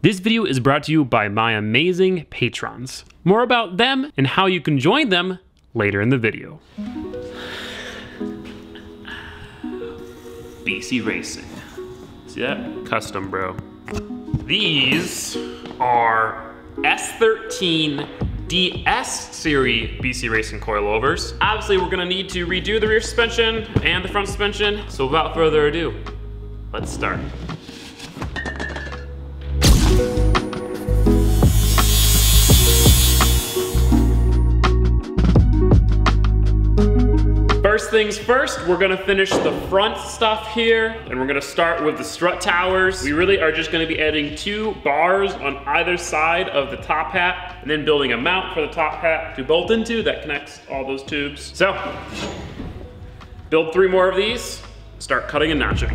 This video is brought to you by my amazing patrons. More about them and how you can join them later in the video. BC Racing. See that? Custom, bro. These are S13 DS series BC Racing coilovers. Obviously, we're gonna need to redo the rear suspension and the front suspension. So without further ado, let's start. First things first, we're gonna finish the front stuff here, and we're gonna start with the strut towers. We really are just gonna be adding 2 bars on either side of the top hat, and then building a mount for the top hat to bolt into that connects all those tubes. So, build 3 more of these, start cutting and notching.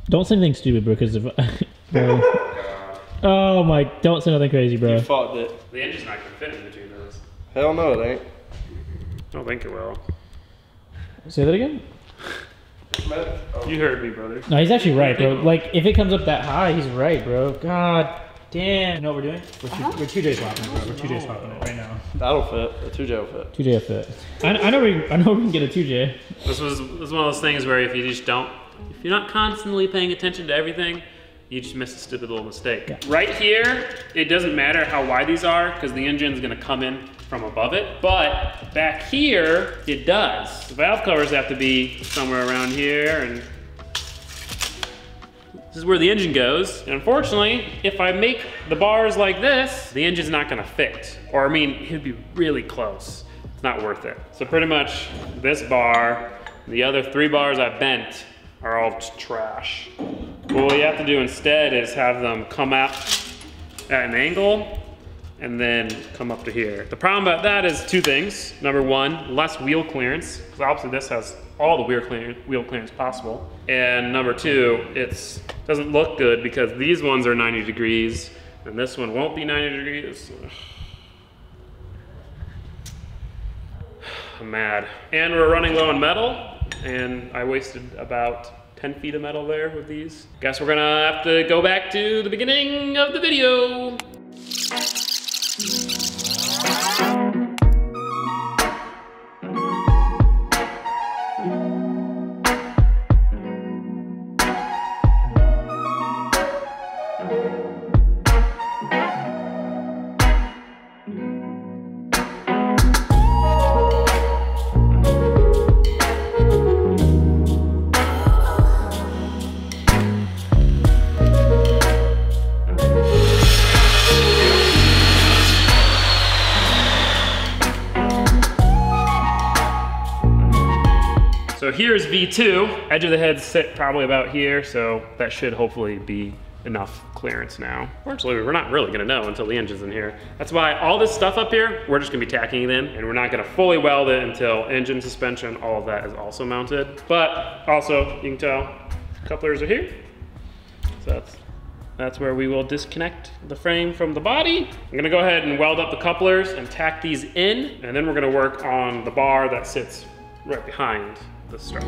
Don't say anything stupid, bro, because if bro. Oh my, don't say nothing crazy, bro. You fucked it. The engine's not gonna fit in between those. Hell no, it ain't. I don't think it will. Say that again? You heard me, brother. No, he's actually right, bro. Like, if it comes up that high, he's right, bro. God damn. You know what we're doing? We're 2J swapping it, bro. We're 2J swapping it right now. That'll fit. The 2J will fit. 2J will fit. I know we can get a 2J. This was one of those things where if you just don't, if you're not constantly paying attention to everything, you just miss a stupid little mistake. Yeah. Right here, it doesn't matter how wide these are because the engine's gonna come in from above it. But back here, it does. The valve covers have to be somewhere around here, and this is where the engine goes. And unfortunately, if I make the bars like this, the engine's not gonna fit. Or I mean, it'd be really close. It's not worth it. So pretty much this bar, the other 3 bars I bent are all just trash. What we have to do instead is have them come out at an angle and then come up to here. The problem about that is 2 things. Number 1, less wheel clearance, because obviously this has all the wheel clearance possible. And number 2, it doesn't look good because these ones are 90 degrees and this one won't be 90 degrees. I'm mad. And we're running low on metal, and I wasted about 10 feet of metal there with these. Guess we're gonna have to go back to the beginning of the video. So here's V2. Edge of the heads sit probably about here, so that should hopefully be enough clearance now. Fortunately, we're not really gonna know until the engine's in here. That's why all this stuff up here, we're just gonna be tacking it in, and we're not gonna fully weld it until engine, suspension, all of that is also mounted. But also, you can tell, couplers are here. So that's where we will disconnect the frame from the body. I'm gonna go ahead and weld up the couplers and tack these in, and then we're gonna work on the bar that sits right behind the strut.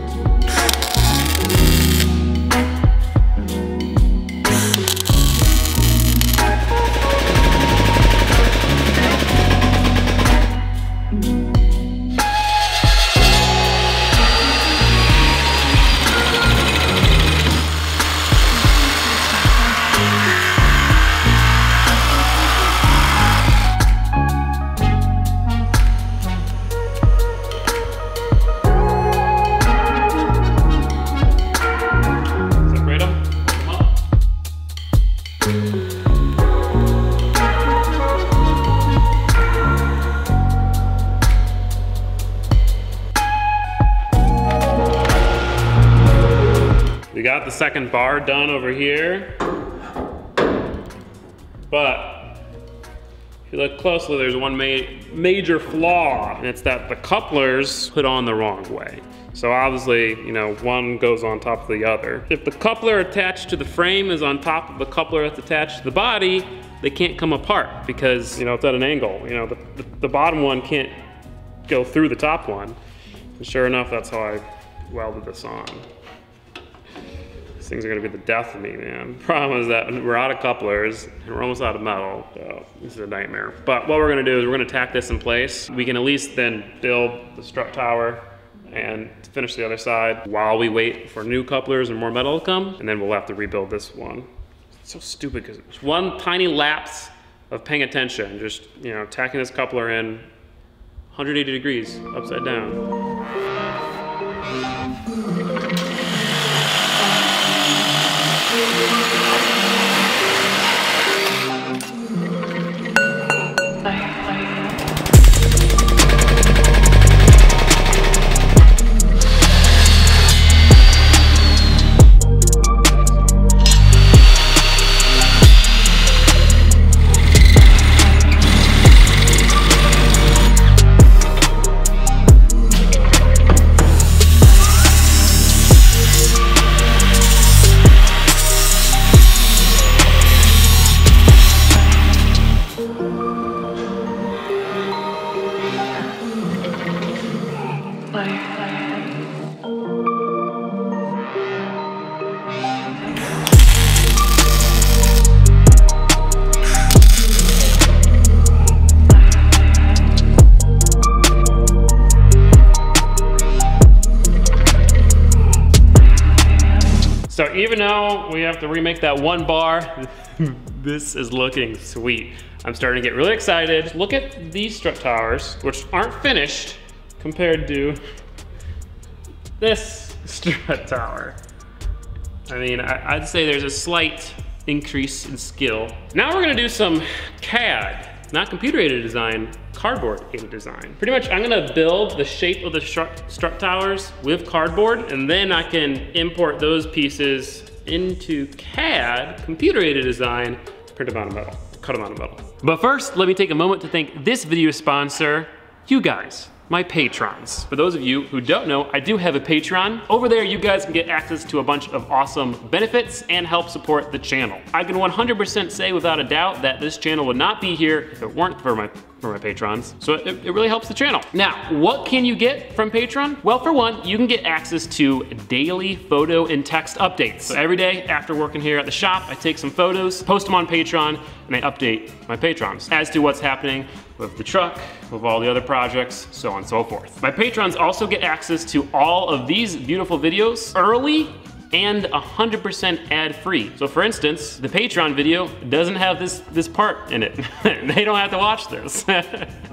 got the second bar done over here, but if you look closely, there's one major flaw, and it's that the couplers put on the wrong way. So obviously, you know, one goes on top of the other. If the coupler attached to the frame is on top of the coupler that's attached to the body, they can't come apart because, you know, it's at an angle. You know, the bottom one can't go through the top one. And sure enough, that's how I welded this on. These things are gonna be the death of me, man. Problem is that we're out of couplers and we're almost out of metal. So this is a nightmare. But what we're gonna do is we're gonna tack this in place. We can at least then build the strut tower and finish the other side while we wait for new couplers and more metal to come, and then we'll have to rebuild this one. It's so stupid because it's one tiny lapse of paying attention, just, you know, tacking this coupler in 180 degrees upside down. So even though we have to remake that one bar, this is looking sweet. I'm starting to get really excited. Look at these strut towers, which aren't finished compared to this strut tower. I mean, I'd say there's a slight increase in skill. Now we're gonna do some CAD, not computer-aided design, cardboard-aided design. Pretty much, I'm gonna build the shape of the strut towers with cardboard, and then I can import those pieces into CAD, computer-aided design, print them out of metal, cut them out of metal. But first, let me take a moment to thank this video sponsor, you guys, my patrons. For those of you who don't know, I do have a Patreon. Over there, you guys can get access to a bunch of awesome benefits and help support the channel. I can 100% say without a doubt that this channel would not be here if it weren't for my patrons. So it really helps the channel. Now, what can you get from Patreon? Well, for one, you can get access to daily photo and text updates. So every day after working here at the shop, I take some photos, post them on Patreon, and I update my patrons as to what's happening with the truck, with all the other projects, so on and so forth. My patrons also get access to all of these beautiful videos early and 100% ad-free. So for instance, the Patreon video doesn't have this part in it. They don't have to watch this.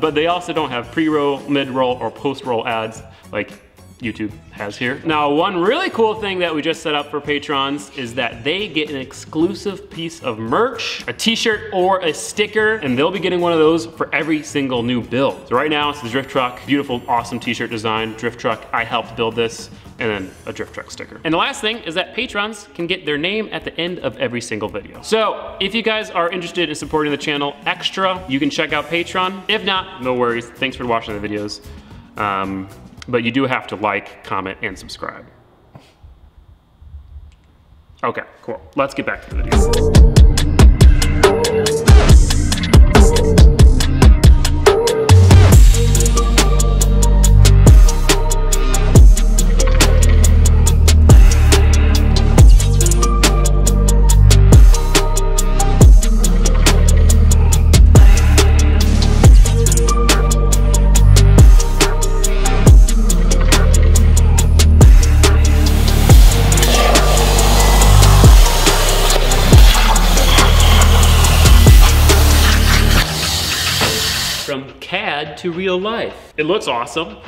But they also don't have pre-roll, mid-roll, or post-roll ads like YouTube has here. Now, one really cool thing that we just set up for patrons is that they get an exclusive piece of merch, a t-shirt or a sticker, and they'll be getting one of those for every single new build. So right now it's the Drift Truck, beautiful, awesome t-shirt design, Drift Truck, I helped build this, and then a Drift Truck sticker. And the last thing is that patrons can get their name at the end of every single video. So if you guys are interested in supporting the channel extra, you can check out Patreon. If not, no worries, thanks for watching the videos. But you do have to like, comment, and subscribe. Okay, cool. Let's get back to the video. From CAD to real life. It looks awesome.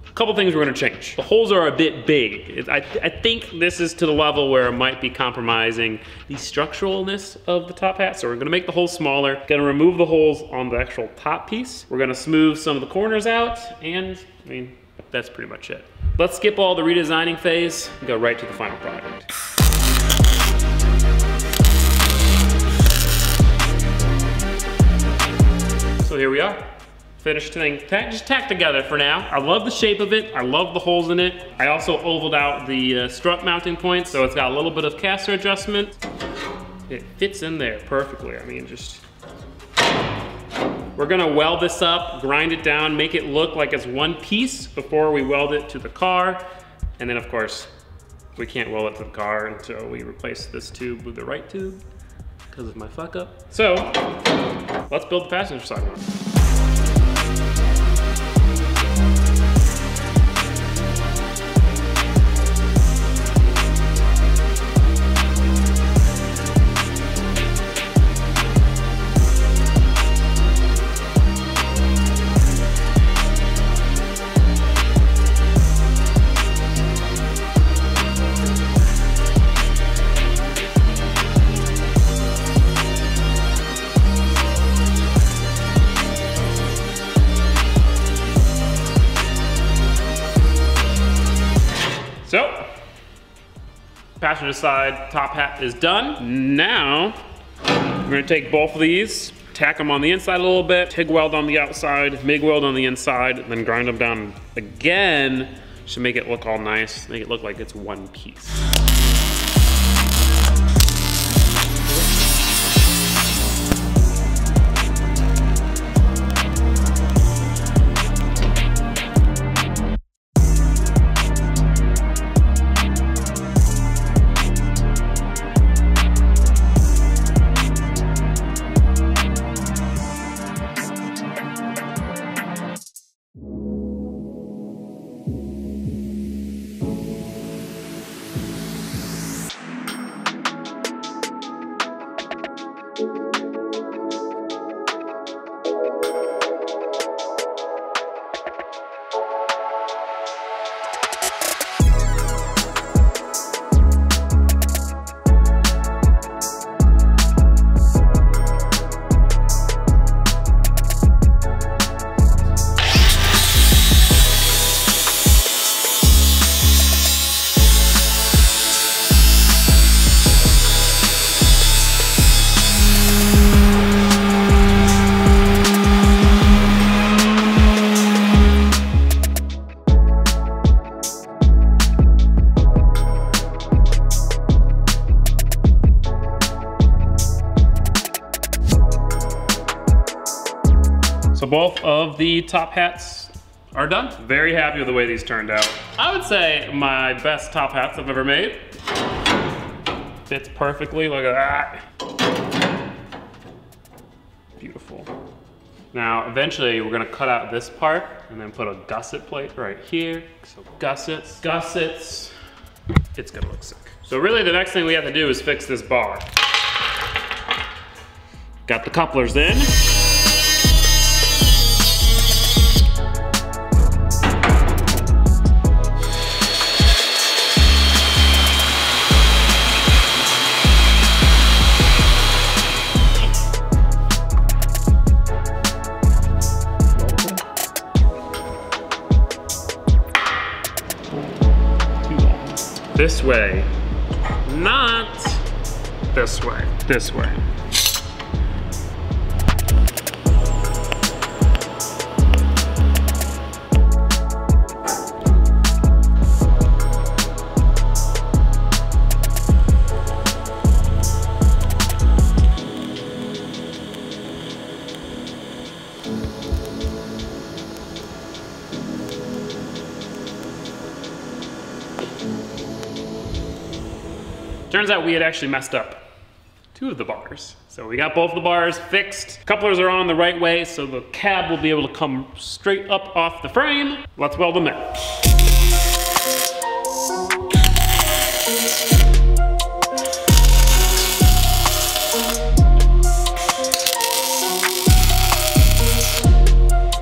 A couple things we're gonna change. The holes are a bit big. I think this is to the level where it might be compromising the structuralness of the top hat. So we're gonna make the holes smaller. Gonna remove the holes on the actual top piece. We're gonna smooth some of the corners out, and I mean, that's pretty much it. Let's skip all the redesigning phase and go right to the final product. So here we are. Finished thing, just tacked together for now. I love the shape of it. I love the holes in it. I also ovaled out the strut mounting points, so it's got a little bit of caster adjustment. It fits in there perfectly. I mean, just... We're gonna weld this up, grind it down, make it look like it's one piece before we weld it to the car. And then of course, we can't weld it to the car until we replace this tube with the right tube because of my fuck up. So, let's build the passenger side one. So, passenger side top hat is done. Now, we're gonna take both of these, tack them on the inside a little bit, TIG weld on the outside, MIG weld on the inside, and then grind them down again to make it look all nice, make it look like it's one piece. So both of the top hats are done. Very happy with the way these turned out. I would say my best top hats I've ever made. Fits perfectly, look at that. Beautiful. Now, eventually we're gonna cut out this part and then put a gusset plate right here. So gussets, it's gonna look sick. So really the next thing we have to do is fix this bar. Got the couplers in. This way, not this way, this way. Turns out we had actually messed up 2 of the bars. So we got both of the bars fixed. Couplers are on the right way, so the cab will be able to come straight up off the frame. Let's weld them in.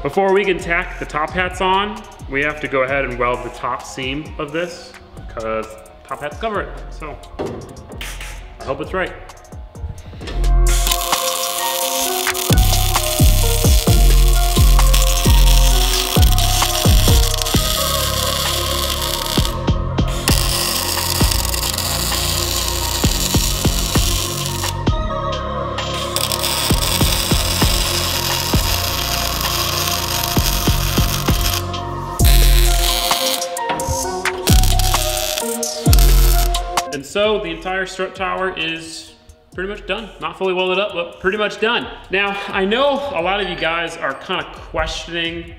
Before we can tack the top hats on, we have to go ahead and weld the top seam of this because top hats cover it. So I hope it's right. so the entire strut tower is pretty much done. Not fully welded up, but pretty much done. Now, I know a lot of you guys are kind of questioning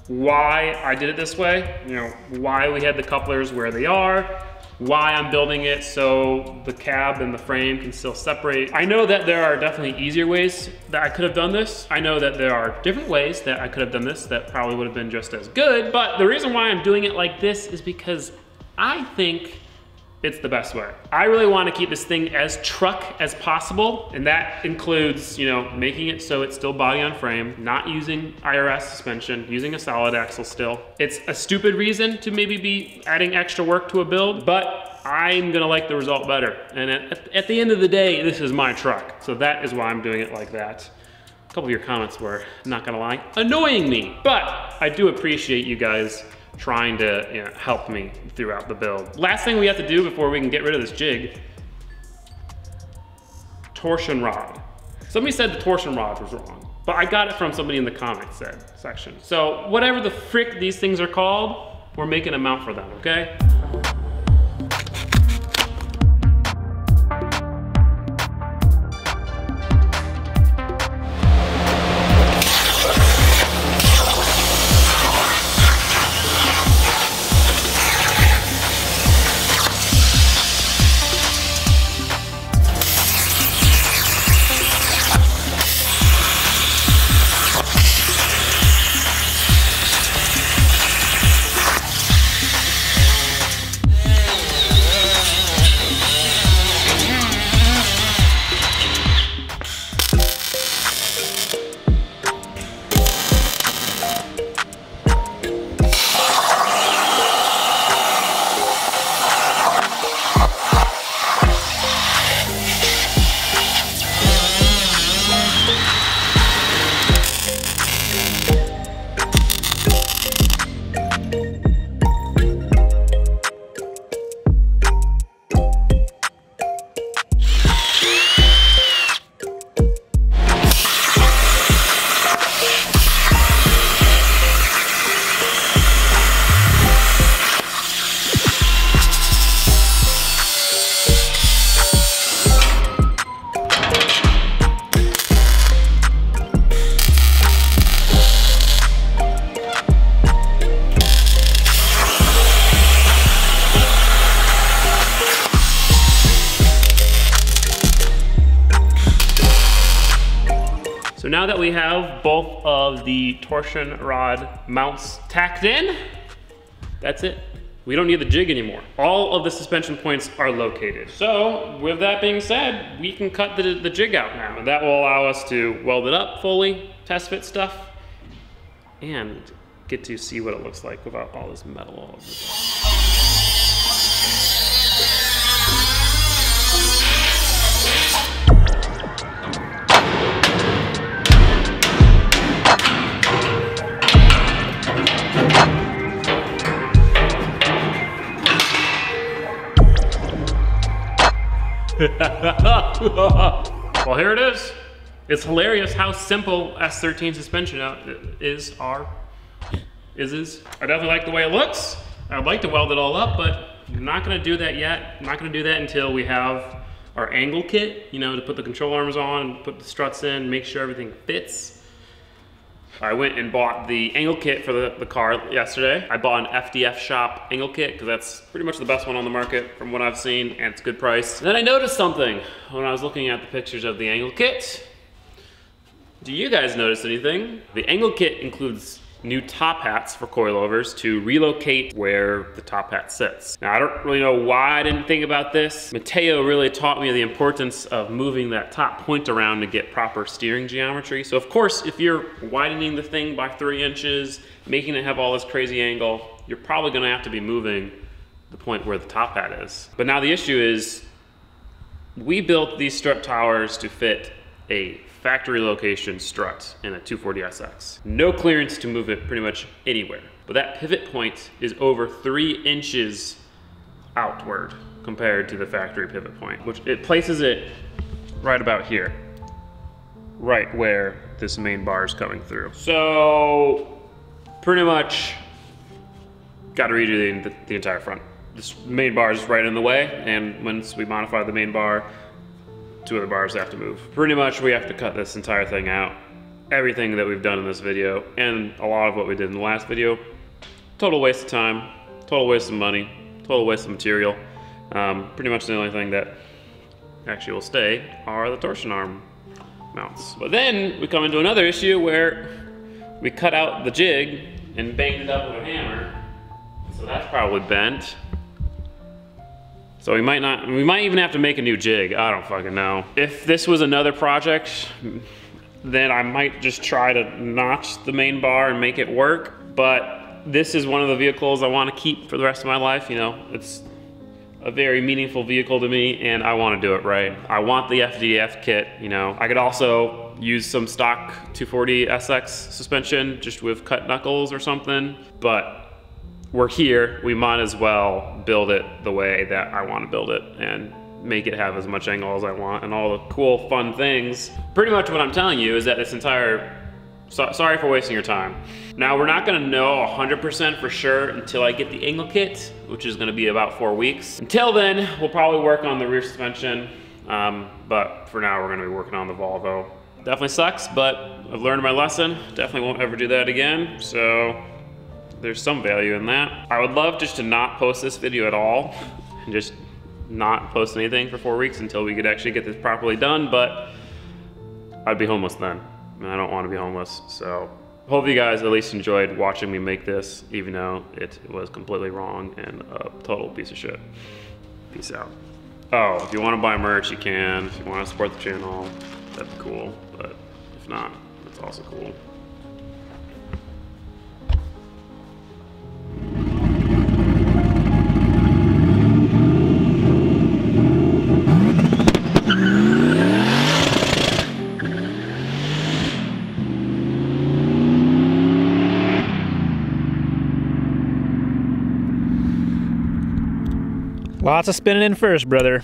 why I did it this way, you know, why we had the couplers where they are, why I'm building it so the cab and the frame can still separate. I know that there are definitely easier ways that I could have done this. I know that there are different ways that I could have done this that probably would have been just as good, but the reason why I'm doing it like this is because I think it's the best way. I really want to keep this thing as truck as possible, and that includes, you know, making it so it's still body on frame, not using IRS suspension, using a solid axle still. It's a stupid reason to maybe be adding extra work to a build, but I'm gonna like the result better. And at the end of the day, this is my truck. So that is why I'm doing it like that. A couple of your comments were, not gonna lie, annoying me, but I do appreciate you guys trying to, you know, help me throughout the build. Last thing we have to do before we can get rid of this jig, torsion rod. Somebody said the torsion rod was wrong, but I got it from somebody in the comments section. So whatever the frick these things are called, we're making a mount for them, okay? So now that we have both of the torsion rod mounts tacked in, that's it. We don't need the jig anymore. All of the suspension points are located. So with that being said, we can cut the jig out now. And that will allow us to weld it up fully, test fit stuff, and get to see what it looks like without all this metal all over the place. Well, here it is. It's hilarious how simple S13 suspension is. I definitely like the way it looks. I'd like to weld it all up, but I'm not gonna do that yet. I'm not gonna do that until we have our angle kit, you know, to put the control arms on, put the struts in, make sure everything fits. I went and bought the angle kit for the car yesterday. I bought an FDF shop angle kit because that's pretty much the best one on the market from what I've seen, and it's a good price. And then I noticed something when I was looking at the pictures of the angle kit. Do you guys notice anything? The angle kit includes new top hats for coilovers to relocate where the top hat sits. Now, I don't really know why I didn't think about this. Mateo really taught me the importance of moving that top point around to get proper steering geometry. So of course, if you're widening the thing by 3 inches, making it have all this crazy angle, you're probably gonna have to be moving the point where the top hat is. But now the issue is, we built these strut towers to fit a factory location strut in a 240SX. No clearance to move it pretty much anywhere. But that pivot point is over 3 inches outward compared to the factory pivot point, which it places it right about here, right where this main bar is coming through. So pretty much got to redo the entire front. this main bar is right in the way, and once we modify the main bar, 2 other bars have to move. Pretty much we have to cut this entire thing out. Everything that we've done in this video, and a lot of what we did in the last video, total waste of time, total waste of money, total waste of material. Pretty much the only thing that actually will stay are the torsion arm mounts. But then we come into another issue where we cut out the jig and banged it up with a hammer. So that's probably bent. So we might even have to make a new jig. I don't fucking know. If this was another project, then I might just try to notch the main bar and make it work. But this is one of the vehicles I want to keep for the rest of my life. You know, it's a very meaningful vehicle to me, and I want to do it right. I want the FDF kit, you know. I could also use some stock 240 SX suspension just with cut knuckles or something, but we're here, we might as well build it the way that I want to build it and make it have as much angle as I want and all the cool, fun things. Pretty much what I'm telling you is that this entire, sorry for wasting your time. Now, we're not gonna know 100% for sure until I get the angle kit, which is gonna be about 4 weeks. Until then, we'll probably work on the rear suspension, but for now, we're gonna be working on the Volvo. Definitely sucks, but I've learned my lesson. Definitely won't ever do that again, so there's some value in that. I would love just to not post this video at all and just not post anything for 4 weeks until we could actually get this properly done, but I'd be homeless then, and I don't want to be homeless. So hope you guys at least enjoyed watching me make this, even though it was completely wrong and a total piece of shit. Peace out. Oh, if you want to buy merch, you can. If you want to support the channel, that'd be cool, but if not, that's also cool. Lots of spinning in first, brother.